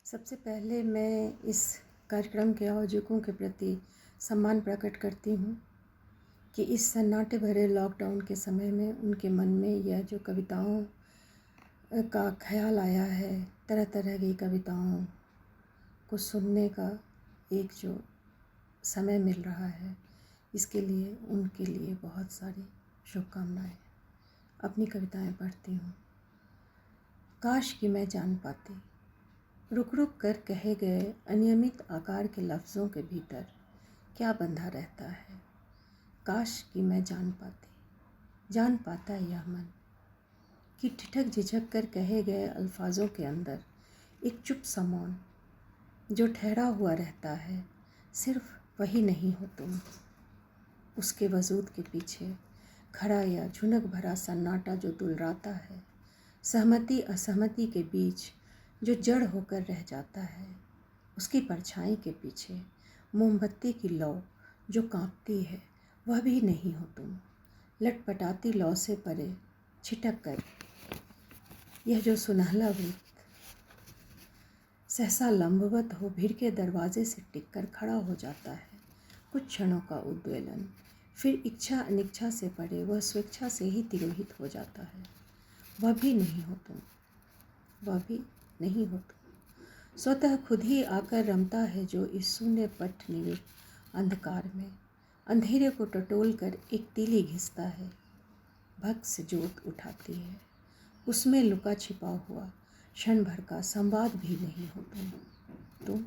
सबसे पहले मैं इस कार्यक्रम के आयोजकों के प्रति सम्मान प्रकट करती हूँ कि इस सन्नाटे भरे लॉकडाउन के समय में उनके मन में यह जो कविताओं का ख्याल आया है, तरह तरह की कविताओं को सुनने का एक जो समय मिल रहा है, इसके लिए उनके लिए बहुत सारी शुभकामनाएं। अपनी कविताएं पढ़ती हूँ। काश कि मैं जान पाती, रुक रुक कर कहे गए अनियमित आकार के लफ्ज़ों के भीतर क्या बंधा रहता है। काश कि मैं जान पाती, जान पाता यह मन कि ठिठक झिझक कर कहे गए अल्फाजों के अंदर एक चुप सा मौन जो ठहरा हुआ रहता है, सिर्फ वही नहीं हो तुम। उसके वजूद के पीछे खड़ा या झुनक भरा सन्नाटा जो दुलराता है, सहमति असहमति के बीच जो जड़ होकर रह जाता है। उसकी परछाई के पीछे मोमबत्ती की लौ जो कांपती है, वह भी नहीं हो तुम। लटपटाती लौ से परे छिटक कर यह जो सुनहला वृत्त सहसा लंबवत हो भीड़ के दरवाजे से टिक कर खड़ा हो जाता है। कुछ क्षणों का उद्वेलन, फिर इच्छा अनिच्छा से परे वह स्वेच्छा से ही तिरोहित हो जाता है। वह भी नहीं हो तुम, वह भी नहीं हो तुम। स्वतः खुद ही आकर रमता है जो इस शून्य पट निविष्ट अंधकार में अंधेरे को टटोल कर एक तीली घिसता है, भक्त से जोत उठाती है। उसमें लुका छिपा हुआ क्षण भर का संवाद भी नहीं हो तुम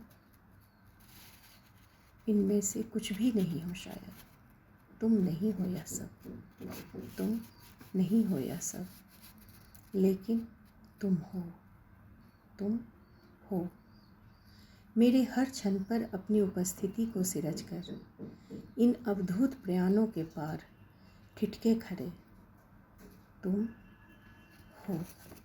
इनमें से कुछ भी नहीं हो शायद। तुम नहीं हो यह सब, तुम नहीं हो यह सब, लेकिन तुम हो, तुम हो। मेरे हर क्षण पर अपनी उपस्थिति को सिरज कर इन अवधूत प्रयाणों के पार ठिठके खड़े तुम हो।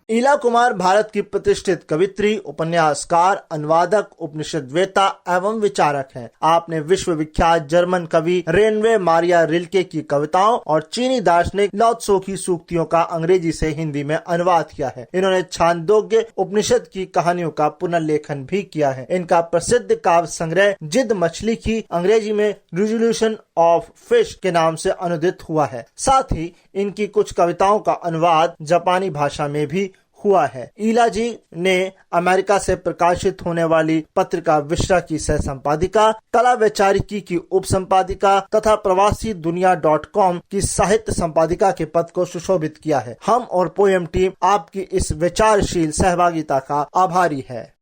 ईला कुमार भारत की प्रतिष्ठित कवित्री, उपन्यासकार, अनुवादक, उपनिषदवेत्ता एवं विचारक हैं। आपने विश्व विख्यात जर्मन कवि रेनवे मारिया रिल्के की कविताओं और चीनी दार्शनिक लाओ त्सो की सूक्तियों का अंग्रेजी से हिंदी में अनुवाद किया है। इन्होंने छांदोग्य उपनिषद की कहानियों का पुनर्लेखन भी किया है। इनका प्रसिद्ध काव्य संग्रह जिद मछली की अंग्रेजी में रिजोल्यूशन ऑफ फिश के नाम से अनुदित हुआ है। साथ ही इनकी कुछ कविताओं का अनुवाद जापानी भाषा में भी हुआ है। ईला जी ने अमेरिका से प्रकाशित होने वाली पत्रिका विश्रा की सह संपादिका, कला वैचारिकी की उप संपादिका तथा प्रवासी दुनिया.com की साहित्य संपादिका के पद को सुशोभित किया है। हम और पोएम टीम आपकी इस विचारशील सहभागिता का आभारी है।